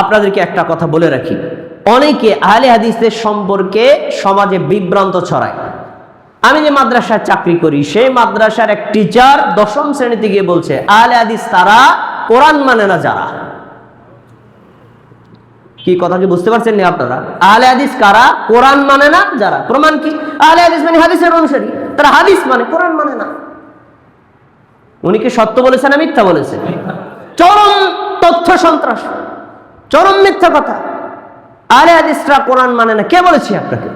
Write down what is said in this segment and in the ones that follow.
আপনাদেরকে একটা কথা বলে রাখি, অনেকে আহলে হাদিসদের সম্পর্কে সমাজে বিভ্রান্ত ছড়ায়। আমি যে মাদ্রাসায় চাকরি করি, সেই মাদ্রাসার এক টিচার 10ম শ্রেণীতে গিয়ে বলছে আহলে হাদিস তারা কোরআন মানে না যারা। কি কথা কি বুঝতে পারছেন না আপনারা? আহলে হাদিস কারা? কোরআন মানে না যারা। প্রমাণ কি? আহলে হাদিস মানে হাদিসের অনুসারী, তারা হাদিস মানে কোরআন মানে না। উনি কি সত্য বলেছেন না মিথ্যা বলেছেন? চরম তথ্য সন্ত্রাস, চরম মিথ্যা কথা। আহলে হাদিসরা কোরআন মানে না, কে বলেছে আপনাকে?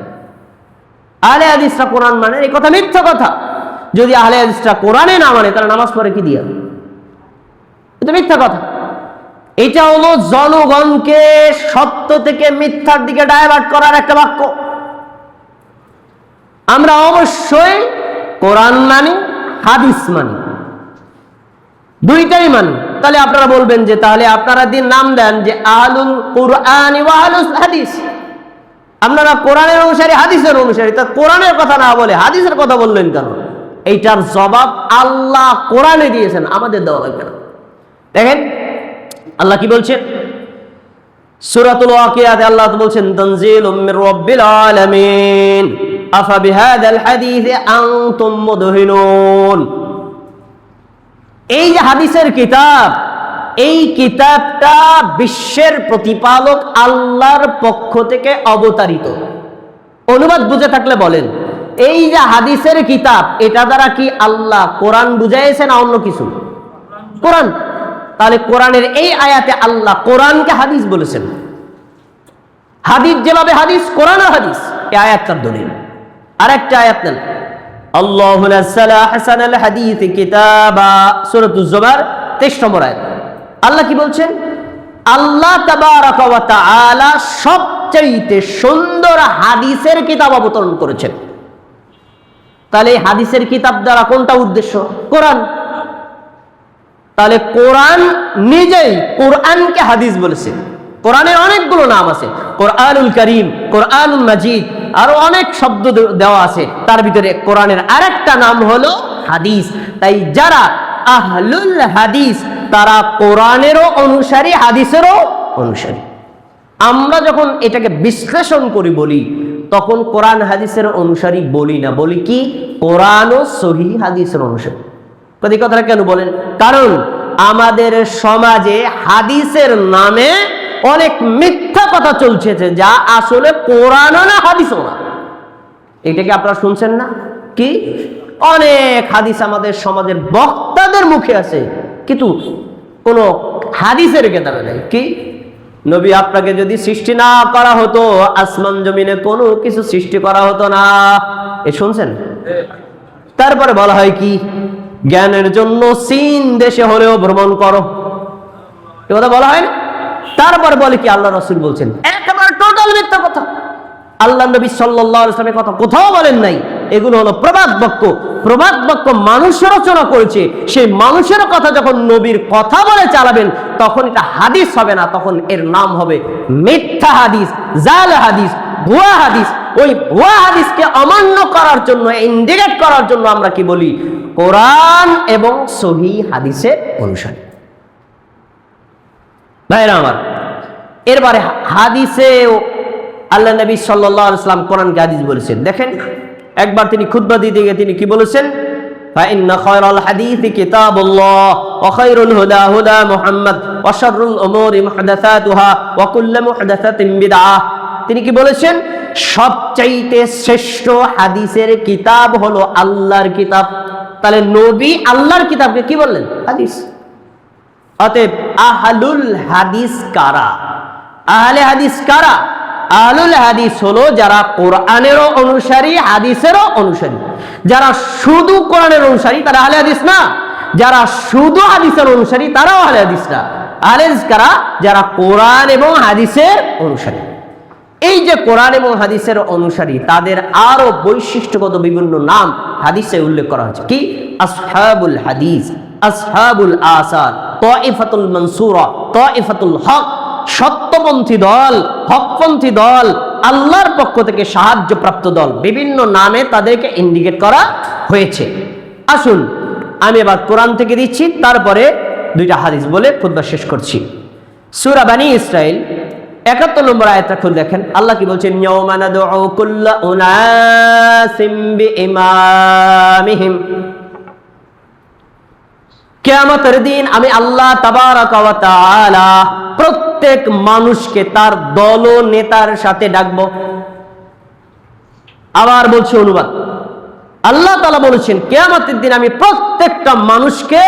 আহলে হাদিসরা কোরআন মানে, এই কথা মিথ্যা কথা। যদি আহলে হাদিসরা কোরআনে না মানে তারা নামাজ পড়ে কি দিয়া? এটা মিথ্যা কথা। এটা হলো জনগণকে সত্য থেকে মিথ্যার দিকে ডাইভার্ট করার একটা বাক্য। আমরা অবশ্যই কোরআন মানি, হাদিস মানি, দুইটাই মানি। তাহলে আপনারা বলবেন যে তাহলে আপনারা দিন নাম দেন যে আহলুল কুরআন ওয়া আহলুল হাদিস, আপনারা কোরআনের অনুসারী হাদিসের অনুসারী। তা কোরআনের কথা না বলে হাদিসের কথা বললেন কেন? এইটার জবাব আল্লাহ কোরআনে দিয়েছেন, আমাদের দেওয়া লাগবে না। দেখেন আল্লাহ কি বলছেন সূরাতুল ওয়াকিয়াতে, আল্লাহ বলছেন তানজিলুম মির রাব্বিল আলামিন আফা বিহাদাল হাদিসি আনতুম মুদহিনুন। এই যে হাদিসের কিতাব, এই কিতাবটা বিশ্বের প্রতিপালক আল্লাহর পক্ষ থেকে অবতারিত। অনুবাদ বুঝে থাকলে বলেন, এই যে হাদিসের কিতাব, এটা দ্বারা কি আল্লাহ কোরআন বুঝাইছে না অন্য কিছু? কোরআন। তাহলে কোরআনের এই আয়াতে আল্লাহ কোরআনকে হাদিস বলেছেন। হাদিস যেভাবে হাদিস, কোরআনও হাদিস। এই আয়াতটার দলিল। আরেকটা আয়াত নেন, আল্লাহু নাযালা হাসানাল হাদিস কিতাবা, সূরাতুজ জুমার 23 নম্বর আয়াত। আল্লাহ কি বলছেন? আল্লাহ তাবারাকা ওয়া তাআলা সবচেয়ে সুন্দর হাদিসের কিতাব অবতরণ করেছেন। তাহলে এই হাদিসের কিতাব দ্বারা কোনটা উদ্দেশ্য? কোরআন। তাহলে কোরআন নিজেই কোরআনকে হাদিস বলেছে। কোরআনের অনেকগুলো নাম আছে, কোরআনুল কারীম, কোরআনুল মাজিদ, আরো অনেক শব্দ দেওয়া আছে। তার ভিতরে কোরআনের আরেকটা নাম হলো হাদিস। তাই যারা আহলুল হাদিস তারা কোরআনেরও অনুসারী, হাদিসেরও অনুসারী। আমরা যখন এটাকে বিশ্লেষণ করি বলি, তখন কোরআন হাদিসের অনুসারী বলি না, বলি কি কোরআন ও সহিহ হাদিসের অনুসারী। এই কথাটা কেন বলেন? কারণ আমাদের সমাজে হাদিসের নামে অনেক মিথ্যা কথা চলছে, যা আসলে কোরআনও না হাদিসও না। এটাকে আপনারা শুনছেন না? কি অনেক হাদিস আমাদের সমাজের বক্তাদের মুখে আছে, কিন্তু কোনো হাদিসের কেতাবে নেই। কি নবী আপনাকে যদি সৃষ্টি না করা হতো, আসমান জমিনে কোনো কিছু সৃষ্টি করা হতো না, এ শুনছেন? তারপরে বলা হয় কি জ্ঞানের জন্য চীন দেশে হলেও ভ্রমণ করো, এ কথা বলা হয় না? তারপর বলে কি আল্লাহ রাসূল বলছেন, একেবারে টোটাল মিথ্যা কথা। আল্লাহ নবী সাল্লাল্লাহু আলাইহি ওয়াসাল্লামের কথা কোথাও বলেন নাই। এগুলো হলো প্রবাদ বাক্য। প্রবাদ বাক্য মানুষ রচনা করেছে। সেই মানুষের কথা যখন নবীর কথা বলে চালাবেন, তখন এটা হাদিস হবে না, তখন এর নাম হবে মিথ্যা হাদিস, জাল হাদিস, ভুয়া হাদিস। ওই ভুয়া হাদিসকে অমান্য করার জন্য, ইন্ডিকেট করার জন্য আমরা কি বলি? কোরআন এবং সহিহ হাদিসের অনুসারী। ভাইরা আমার, এরবারে হাদিসে আল্লাহ নবী সাল্লাল্লাহু আলাইহি ওয়াসাল্লাম কোরআনকে হাদিস বলেছেন। দেখেন একবার তিনি খুতবা দিতে গিয়ে তিনি কি বলেছেন? ফাইন্না খায়রাল হাদিসি কিতাবুল্লাহ ওয়া খায়রুল হুদা হুদা মুহাম্মদ ওয়া শাররুল উমুরি মুহদাসাতুহা ওয়া কুল্লু মুহদাসাতিন বিদআহ। তিনি কি বলেছেন? সবচাইতে শ্রেষ্ঠ হাদিসের কিতাব হলো আল্লাহর কিতাব। তাহলে নবী আল্লাহর কিতাবকে কি বললেন? হাদিস। অতএব আহলুল হাদিস কারা? আহলে হাদিস কারা? আহলুল হাদিস হলো যারা কোরআনেরও অনুসারী, হাদিসেরও অনুসারী। যারা শুধু কোরআনের অনুসারী তারা আহলে হাদিস না, যারা শুধু হাদিসের অনুসারী তারাও আহলে হাদিস না। আহলে হাদিস কারা? যারা কোরআন এবং হাদিসের অনুসারী। এই যে কোরআন এবং হাদিসের অনুসারী, তাদের আরো বৈশিষ্ট্যগত বিভিন্ন নাম হাদিসে উল্লেখ করা হয়েছে। কি? আসহাবুল হাদিস, আসহাবুল আসার, তাইফাতুল মানসুরা, তাইফাতুল হক, সত্যপন্থী দল, হকপন্থী দল, আল্লাহর পক্ষ থেকে সাহায্যপ্রাপ্ত দল। বিভিন্ন নামে তাদেরকে ইন্ডিকেট করা হয়েছে। আসুন আমি এবার কোরআন থেকে দিচ্ছি, তারপরে দুইটা হাদিস বলে খুতবা শেষ করছি। সূরা বনী ইসরাইল ৭১ নম্বর আয়াতটা খুলে দেখেন, আল্লাহ কি বলছেন? ইয়াউমা নাদউ কুল্লা উনাসিম বিইমামিহিম, কিয়ামতের দিন আমি আল্লাহ তাবারাকা ওয়া তাআলা প্রত্যেক মানুষকে তার দল ও নেতার সাথে ডাকবো। আবার বলছি অনুবাদ, আল্লাহ তাআলা বলেছেন কিয়ামতের দিন আমি প্রত্যেকটা মানুষকে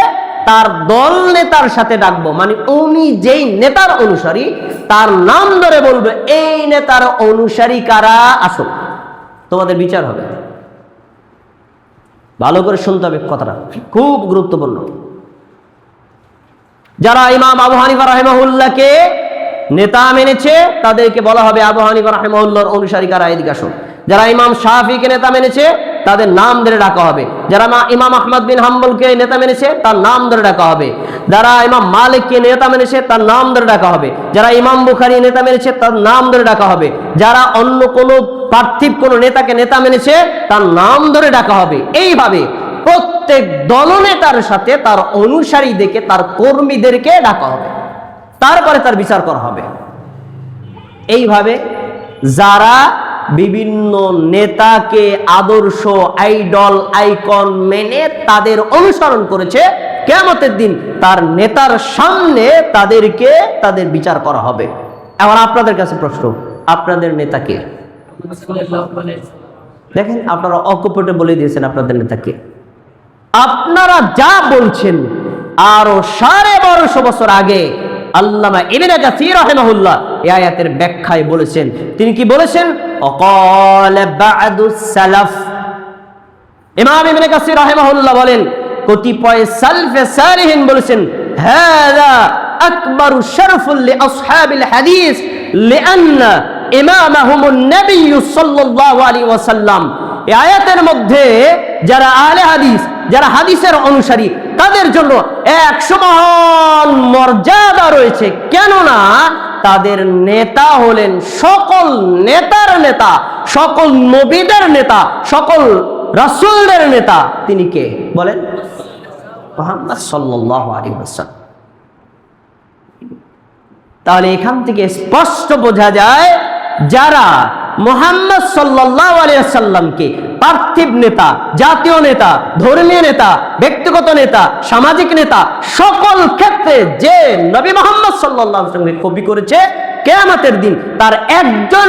তার দল নেতার সাথে ডাকবো, মানে উনি যেই নেতার অনুসারী তার নাম ধরে বলবে, এই নেতার অনুসারী কারা, আসো তোমাদের বিচার হবে। ভালো করে শুনতে হবে কথাটা, খুব গুরুত্বপূর্ণ। যারা ইমাম আবু হানিফা রাহিমাহুল্লাহকে নেতা মেনেছে তাদেরকে বলা হবে আবু হানিফা রাহিমাহুল্লাহর অনুসারী কারা, এদিকে আসো। যারা ইমাম শাফিকে নেতা মেনেছে তাদের নাম ধরে ডাকা হবে। যারা ইমাম আহমদ বিন হাম্বলকে নেতা মেনেছে তার নাম ধরে ডাকা হবে। যারা ইমাম মালিককে নেতা মেনেছে তার নাম ধরে ডাকা হবে। যারা ইমাম বুখারী নেতা মেনেছে তার নাম ধরে ডাকা হবে। যারা অন্য কোনো পার্থিব কোনো নেতাকে নেতা মেনেছে তার নাম ধরে ডাকা হবে। এইভাবে প্রত্যেক দলনেতার সাথে তার অনুসারীদেরকে, তার কর্মীদেরকে ডাকা হবে, তারপরে তার বিচার করা হবে। এইভাবে যারা বিভিন্ন নেতাকে আদর্শ, আইডল, আইকন মেনে তাদের অনুসরণ করেছে, কিয়ামতের দিন তার নেতার সামনে তাদেরকে তাদের বিচার করা হবে। এখন আপনাদের কাছে প্রশ্ন, আপনাদের নেতা কে? দেখেন, আপনারা অকপটে বলে দিয়েছেন আপনাদের নেতা কে। আপনারা যা বলছেন আরো 1250 বছর আগে আল্লামা ইবনে কাসীর রাহিমাহুল্লাহ এই আয়াতের ব্যাখ্যায় বলেছেন। তিনি কি বলেছেন? অকালা বা'দুস সালাফ, ইমাম ইবনে কাসীর রাহিমাহুল্লাহ বলেন, কতিপয় সালফে সালিহিন বলেছেন, হাযা আকবারু শারফুল লিআসহাবিল হাদিস লিআন্না ইমামাহুমুন নবী সাল্লাল্লাহু আলাইহি ওয়াসাল্লাম। এই আয়াতের মধ্যে যারা আহলে হাদিস, যারা হাদিসের অনুসারী, তাদের জন্য 100 মহান মর্যাদা রয়েছে। কেননা তাদের নেতা হলেন সকল নেতার নেতা, সকল নবীদের নেতা, সকল রাসূলদের নেতা। তিনি কে বলেন? মুহাম্মদ সাল্লাল্লাহু আলাইহি ওয়াসাল্লাম। তাহলে এখান থেকে স্পষ্ট বোঝা যায়, যারা মুহাম্মদ সাল্লাল্লাহু আলাইহি ওয়াসাল্লামকে পার্থিব নেতা, জাতীয় নেতা, ধর্মীয় নেতা, ব্যক্তিগত নেতা, সামাজিক নেতা, সকল ক্ষেত্রে যে নবী মুহাম্মদ সাল্লাল্লাহু আলাইহি ওয়াসাল্লামকে কপি করেছে, কিয়ামতের দিন তার একজন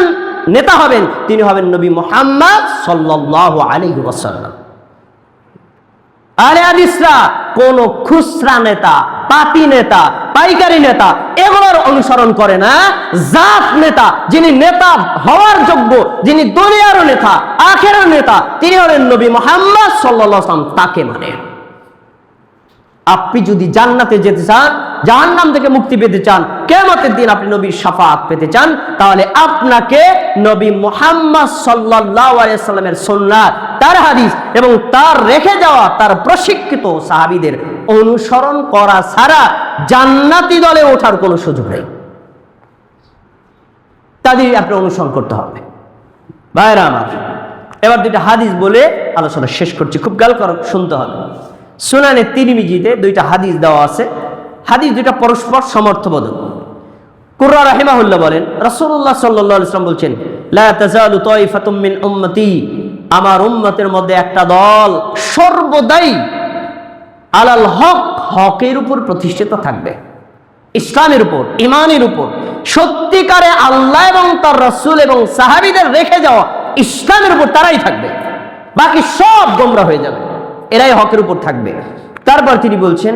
নেতা হবেন, তিনি হবেন নবী মুহাম্মদ সাল্লাল্লাহু আলাইহি ওয়াসাল্লাম। আহলে হাদিসরা কোন খুচরা নেতা, পাতি নেতা, পাইকারি নেতা এগুলোর অনুসরণ করে না। জাত নেতা, যিনি নেতা হওয়ার যোগ্য, যিনি দুনিয়ার নেতা, আখিরাতের নেতা, তিনি হলেন নবী মুহাম্মদ সাল্লাল্লাহু আলাইহি ওয়াসাল্লাম, তাকে মানে। আপনি যদি জান্নাতে যেতে চান, জাহান্নাম থেকে মুক্তি পেতে চান, কিয়ামতের দিন আপনি নবীর শাফাআত পেতে চান, তাহলে আপনাকে নবী মুহাম্মদ সাল্লাল্লাহু আলাইহি ওয়াসাল্লামের সুন্নাত, তার হাদিস এবং তার রেখে যাওয়া তার প্রশিক্ষিত সাহাবীদের অনুসরণ করা ছাড়া জান্নাতি দলে ওঠার কোনো সুযোগ নেই। তাদের আপনি অনুসরণ করতে হবে। ভাইরা আমার, এবার দুইটা হাদিস বলে আলোচনা শেষ করছি, খুব খেয়াল করে শুনতে হবে। সুনানে তিরমিজিতে দুইটা হাদিস দেওয়া আছে, হাদিস দুইটা পরস্পর সমর্থবোধক। কুররা রাহিমাহুল্লাহ বলেন, রাসূলুল্লাহ সাল্লাল্লাহু আলাইহি ওয়াসাল্লাম বলছেন, লা তাযালু তাইফাতুম মিন উম্মতি, আমার উম্মতের মধ্যে একটা দল সর্বদাই আলাল হক, হকের উপর প্রতিষ্ঠিত থাকবে, ইসলামের উপর, ঈমানের উপর, সত্যিকারে আল্লাহ এবং তার রাসূল এবং সাহাবীদের রেখে যাওয়া ইসলামের উপর তারাই থাকবে, বাকি সব গোমরা হয়ে যাবে, এরাই হকের উপর থাকবে। তারপর তিনি বলছেন,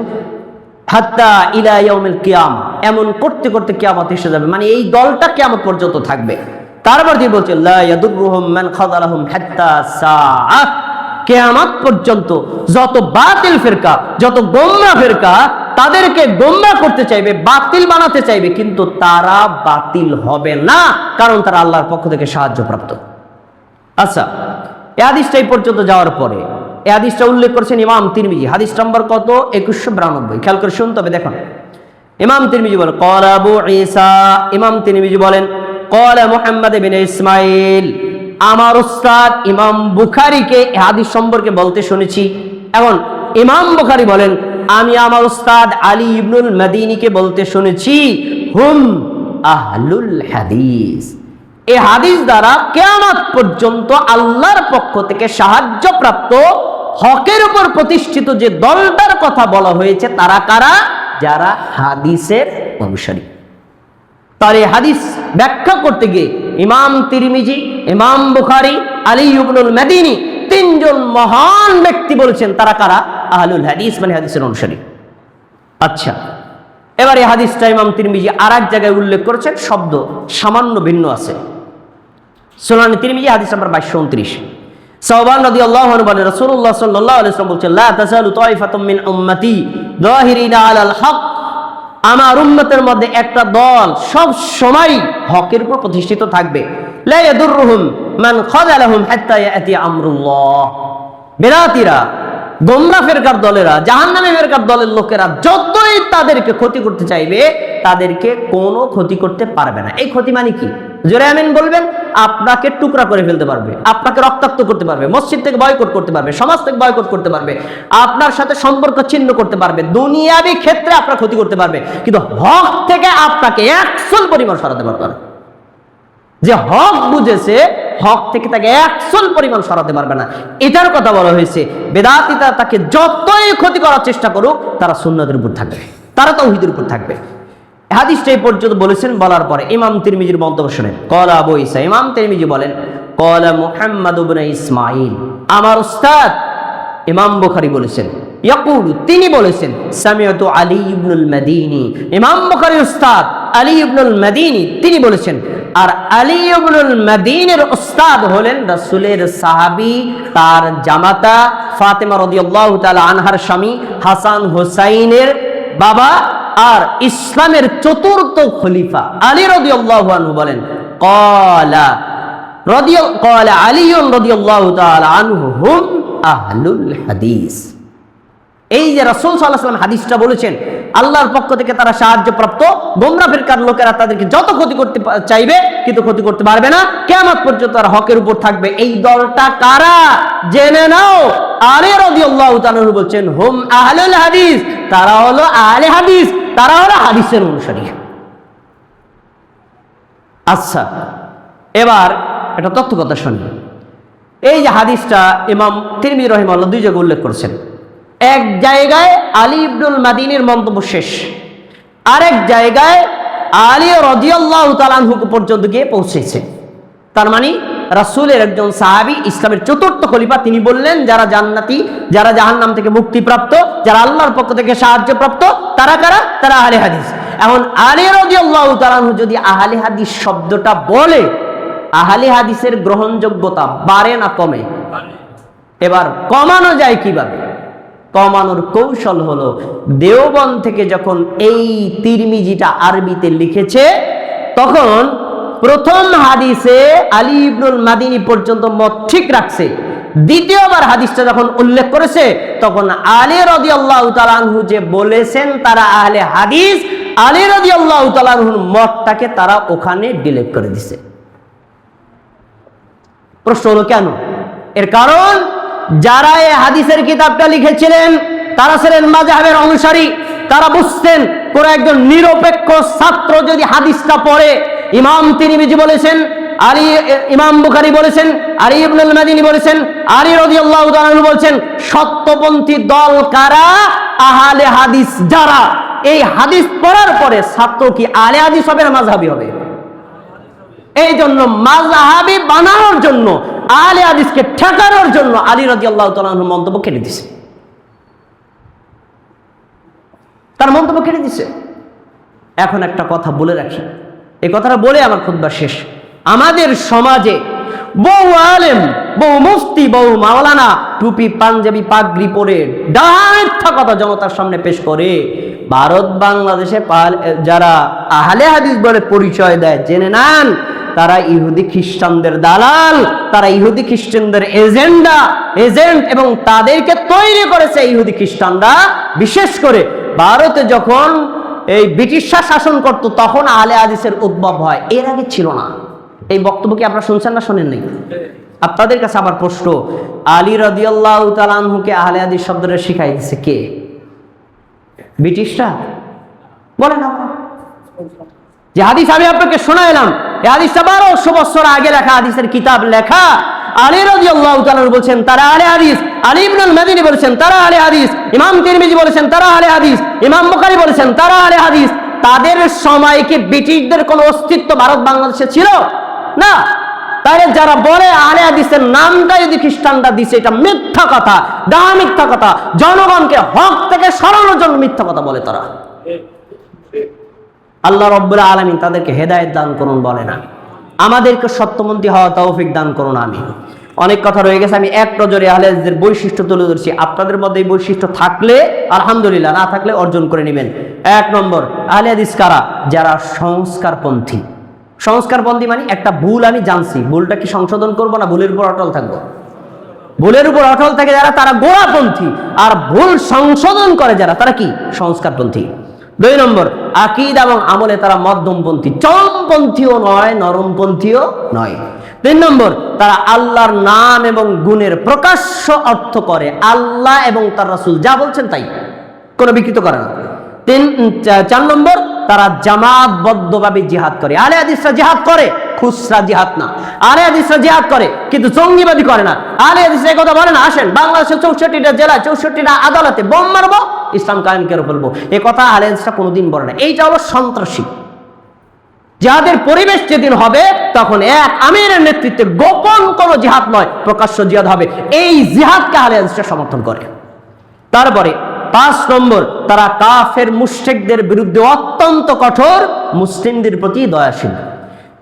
হাত্তা ইলা ইয়াউমিল কিয়ামা, এমন করতে করতে কিয়ামত এসে যাবে, মানে এই দলটা কিয়ামত পর্যন্ত থাকবে। তারপর তিনি বলছেন, লা ইয়াদুররুহুম মান খাযালাহুম হাত্তা সাআ, কিয়ামত পর্যন্ত যত বাতিল ফিরকা, যত গোমরা ফিরকা তাদেরকে গোমরা করতে চাইবে, বাতিল বানাতে চাইবে, কিন্তু তারা বাতিল হবে না, কারণ তারা আল্লাহর পক্ষ থেকে সাহায্যপ্রাপ্ত। আচ্ছা, এই হাদিসটা এই পর্যন্ত যাওয়ার পরে এই হাদিসটা উল্লেখ করেছেন ইমাম তিরমিজি, হাদিস নম্বর কত? 2192। খেয়াল করে শুনতে হবে, দেখুন। ইমাম তিরমিজি বলেন, ক্বালা আবু ঈসা, ইমাম তিরমিজি বলেন, ক্বালা মুহাম্মদ ইবনে ইসমাঈল, আমার উস্তাদ ইমাম বুখারীকে এই হাদিস সম্পর্কে বলতে শুনেছি। এখন ইমাম বুখারী বলেন, আমি আমার উস্তাদ আলী ইবনুল মাদিনীকে বলতে শুনেছি, হুম আহলুল হাদিস। এই হাদিস দ্বারা কিয়ামত পর্যন্ত আল্লাহর পক্ষ থেকে সাহায্যপ্রাপ্ত হকের উপর প্রতিষ্ঠিত যে দলটার কথা বলা হয়েছে তারা কারা? যারা হাদিসের অনুসারী। তার এই হাদিস ব্যাখ্যা করতে গিয়ে ইমাম তিরমিজি, ইমাম বুখারী, আলী ইবনুল মাদিনী তিনজন মহান ব্যক্তি বলেছেন তারা কারা? আহলুল হাদিস, মানে হাদিসের অনুসারী। আচ্ছা, এবার এই হাদিসটা ইমাম তিরমিজি আর এক জায়গায় উল্লেখ করেছেন, শব্দ সামান্য ভিন্ন আছে। সুনান তিরমিজি হাদিস নাম্বার 2229। সাওবান রাদিয়াল্লাহু আনহু বলেন, রাসূলুল্লাহ সাল্লাল্লাহু আলাইহি ওয়াসাল্লাম বলেছেন, লা তাযালু তাইফাতুম মিন উম্মতি যাহিরিনা আলাল হক। আমার উম্মতের মধ্যে একটা দল সব সময় হকের উপর প্রতিষ্ঠিত থাকবে। লা ইয়াদুররুহুম মান খাযালাহুম হাত্তা ইয়াতি আমরুল্লাহ। বিরাতিরা, গোমরা ফেরকার দলেরা, জাহান্নামী ফেরকার দলের লোকেরা যতই তাদেরকে ক্ষতি করতে চাইবে তাদেরকে কোনো ক্ষতি করতে পারবে না। এই ক্ষতি মানে কি? জোরে আমিন বলবেন। আপনাকে টুকরা করে ফেলতে পারবে, আপনাকে রক্তাক্ত করতে পারবে, মসজিদ থেকে বয়কট করতে পারবে, সমাজ থেকে বয়কট করতে পারবে, আপনার সাথে সম্পর্ক ছিন্ন করতে পারবে, দুনিয়াবি ক্ষেত্রে আপনার ক্ষতি করতে পারবে, কিন্তু হক থেকে আপনাকে 100 পরিমাণ সরাতে পারবে না। যে হক বুঝেছে, হক থেকে তাকে 100 পরিমাণ সরাতে পারবে না। এটার কথা বলা হয়েছে। বেদাতীরা তাকে যতই ক্ষতি করার চেষ্টা করুক, তারা সুন্নাতের উপর থাকবে, তারা তাওহীদের উপর থাকবে। হাদিসটা এই পর্যন্ত বলেছেন। বলার পরে ইমাম তিরমিজির মন্তব্য শুনেন। ক্বালা আবু ঈসা, ইমাম তিরমিজি বলেন, ক্বালা মুহাম্মদ ইবনে ইসমাঈল, আমার উস্তাদ ইমাম বুখারী বলেছেন, ইয়াকুলু, তিনি বলেছেন, সামিআতু আলী ইবনুল মাদিনী, ইমাম বুখারীর উস্তাদ আলী ইবনুল মাদিনী তিনি বলেছেন। আর আলী ইবনুল মাদিনীর উস্তাদ হলেন রাসূলের সাহাবী, তার জামাতা ফাতেমা রাদিয়াল্লাহু তাআলা আনহার স্বামী হাসান হুসাইনের বাবা, আর ইসলামের চতুর্থ খলিফা আলী রাদিয়াল্লাহু আনহু বলেন, ক্বালা আলী রাদিয়াল্লাহু তাআলা আনহু হুম আহলুল হাদিস। এই যে রাসূল সাল্লাল্লাহু আলাইহি ওয়াসাল্লাম হাদিসটা বলেছেন, আল্লাহর পক্ষ থেকে তারা সাহায্যপ্রাপ্ত, গোমরা ফিরকার লোকেরা তাদেরকে যত ক্ষতি করতে চাইবে কিন্তু ক্ষতি করতে পারবে না, কিয়ামত পর্যন্ত তারা হকের উপর থাকবে। এই দলটা কারা জেনে নাও। আলী রাদিয়াল্লাহু তাআলা বলছেন, হুম আহলুল হাদিস, তারা হলো আহলে হাদিস, তারা হলো হাদিসের অনুসারী। আচ্ছা, এবার একটা তথ্য কথা শুনুন। এই যে হাদিসটা ইমাম তিরমিজি রাহিমাহুল্লাহ দুই জায়গায় উল্লেখ করেছেন। এক জায়গায় আলী ইবনুল মাদিনীর মন্তব্য শেষ, আরেক জায়গায় আলী রাদিয়াল্লাহু তাআলা আনহু পর্যন্ত গিয়ে পৌঁছেছে। তার মানে রাসূলের একজন সাহাবী, ইসলামের চতুর্থ খলিফা, তিনি বললেন যারা জান্নাতি, যারা জাহান্নাম থেকে মুক্তিপ্রাপ্ত, যারা আল্লাহর পক্ষ থেকে সাহায্যপ্রাপ্ত, তারা কারা? তারা আহলে হাদিস। এখন আলী রাদিয়াল্লাহু তাআলা আনহু যদি আহলে হাদিস শব্দটা বলে, আহলে হাদিসের গ্রহণযোগ্যতা বাড়ে না কমে? এবার কমানো যায় কিভাবে? কমানোর কৌশল হলো, দেওবন্দ থেকে যখন এই তিরমিজিটা আরবিতে লিখেছে তখন প্রথম হাদিসে আলী ইবনুল মাদিনী পর্যন্ত মত ঠিক রাখছে, দ্বিতীয়বার হাদিসটা যখন উল্লেখ করেছে তখন আলী রাদিয়াল্লাহু তাআলা আনহু যে বলেছেন তারা আহলে হাদিস, আলী রাদিয়াল্লাহু তাআলা আনহুর মতটাকে তারা ওখানে ডিলিট করে দিছে। প্রশ্ন হলো কেন? এর কারণ যারা এই হাদিসের কিতাবটা লিখেছিলেন তারা ছিলেন মাযহাবের অনুসারী। তারা বুঝতেন কোন একজন নিরপেক্ষ ছাত্র যদি হাদিসটা পড়ে, ইমাম তিরমিজি বলেছেন, ইমাম বুখারী বলেছেন, আলী ইবনুল মাদিনী বলেছেন, আলী রাদিয়াল্লাহু তাআলা আনহু বলেছেন, সত্যপন্থী দল কারা? আহলে হাদিস যারা। এই হাদিস পড়ার পরে ছাত্র কি আহলে হাদিস হবে না মাযহাবী হবে? এই জন্য মাযহাবী বানানোর জন্য, আহলে হাদিসকে ঠেকানোর জন্য আলী রাদিয়াল্লাহু তাআলা আনহু মন্তব্য কেটে দিছে, তার মন্তব্য কেটে দিছে। এখন একটা কথা বলে রাখি, এই কথাটা বলে আমার খুতবা শেষ। আমাদের সমাজে বহু আলেম, বহু মুফতি, বহু মাওলানা টুপি পাঞ্জাবি পাগড়ি পরে মিথ্যা কথা জনতার সামনে পেশ করে ভারত বাংলাদেশে যারা আহলে হাদিস বলে পরিচয় দেয়, জেনে নেন তারা ইহুদি খ্রিস্টানদের দালাল, তারা ইহুদি খ্রিস্টানদের এজেন্ট, এবং তাদেরকে তৈরি করেছে ইহুদি খ্রিস্টানরা। বিশেষ করে ভারতে যখন এই ব্রিটিশরা শাসন করত তখন আহলে হাদিসের উদ্ভব হয়, এর আগে ছিল না। এই বক্তব্য কি আপনারা শুনছেন না শোনেন নাই? আপনাদের কাছে আবার প্রশ্ন, আলী রাদিয়াল্লাহু তাআলা আনহুকে আহলে হাদিস শব্দটা শিখাই দিয়েছে কে? ব্রিটিশরা? বলেন না। যে হাদিস আমি আপনাকে শোনাইলাম, এই হাদিসটা 1200 বছর আগে লেখা হাদিসের কিতাব লেখা। আলী রাদিয়াল্লাহু তাআলা বলেছেন তারা আহলে হাদিস, আলী ইবনুল মাদিনী বলেছেন তারা আহলে হাদিস, ইমাম তিরমিজি বলেছেন তারা আহলে হাদিস, ইমাম বুখারী বলেছেন তারা আহলে হাদিস। তাদের সময় কি ব্রিটিশদের কোনো অস্তিত্ব ভারত বাংলাদেশে ছিল? না। তাহলে যারা বলে আহলে হাদিসের নামটা যদি খ্রিস্টানরা দিছে, এটা মিথ্যা কথা, মিথ্যা কথা, জনগণকে হক থেকে সরানোর জন্য মিথ্যা কথা বলে তারা। আল্লাহ রাব্বুল আলামিন তাদেরকে হেদায়েত দান করুন বলে না, আমাদেরকে সত্যমন্ত্রী হওয়া তৌফিক দান করুন। আমিন। অনেক কথা রয়ে গেছে, আমি এক নজরে আহলে হাদিসের বৈশিষ্ট্য তুলে ধরছি। আপনাদের মধ্যে এই বৈশিষ্ট্য থাকলে আলহামদুলিল্লাহ, না থাকলে অর্জন করে নেবেন। 1 নম্বর, আহলে হাদিস কারা? যারা সংস্কারপন্থী। সংস্কারপন্থী মানে একটা ভুল আমি জানছি, ভুলটা কি সংশোধন করবো না ভুলের উপর অটল থাকবো? ভুলের উপর অটল থাকে যারা, তারা গোড়াপন্থী। আর ভুল সংশোধন করে যারা, তারা কি? সংস্কারপন্থী। 2 নম্বর, আকীদা এবং আমলে তারা মধ্যমপন্থী, চরমপন্থীও নয়, নরমপন্থীও নয়। 3 নম্বর, তারা আল্লাহর নাম এবং গুণের প্রকাশ্য অর্থ করে, আল্লাহ এবং তার রাসূল যা বলছেন তাই, কোনো বিকৃত করে না। 4 নম্বর, তারা জামাতবদ্ধভাবে জিহাদ করে। আহলে হাদিসরা জিহাদ করে, খুচরা জিহাদ না। আহলে হাদিসরা জিহাদ করে কিন্তু জঙ্গিবাদী করে না। আহলে হাদিসরা এই কথা বলে না, আসেন বাংলাদেশের 64টা জেলায় 64টা আদালতে বোম মারবো, ইসলাম কায়েম করে ফেলবো, এ কথা আহলে হাদিসরা কোনোদিন বলে না। এইটা হলো সন্ত্রাসী। যাদের পরিবেশ যেদিন হবে তখন এক আমিরের নেতৃত্বে গোপন কোন জিহাদ নয়, প্রকাশ্য জিহাদ হবে। এই জিহাদকে আহলে হাদিসরা সমর্থন করে। তারপরে 5 নম্বর, তারা কাফের মুশরিকদের বিরুদ্ধে অত্যন্ত কঠোর, মুসলিমদের প্রতি দয়াশীল।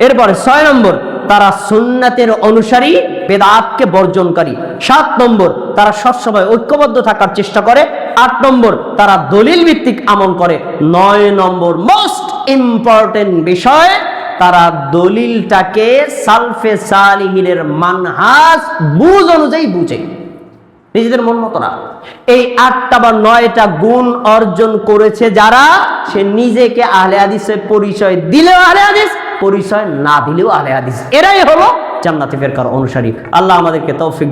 এরপরে 6 নম্বর, তারা সুন্নাতের অনুসারী, বেদাতকে বর্জনকারী। 7 নম্বর, তারা সবসময় ঐক্যবদ্ধ থাকার চেষ্টা করে। 8 নম্বর, তারা দলিল ভিত্তিক আমল করে। 9 নম্বর, মোস্ট ইম্পর্টেন্ট বিষয়, তারা দলিলটাকে সালফে সালিহিনের মানহাজ বুঝ অনুযায়ী বুঝে, নিজেদের মন মতো না। এই 8টা বা 9টা গুণ অর্জন করেছে যারা, সে নিজেকে আহলে হাদিসের পরিচয় দিলেও আহলে হাদিস, পরিচয় না দিলেও আহলে হাদিস। এরাই হলো জান্নাতি ফেরকার অনুসারী। আল্লাহ আমাদেরকে তৌফিক দান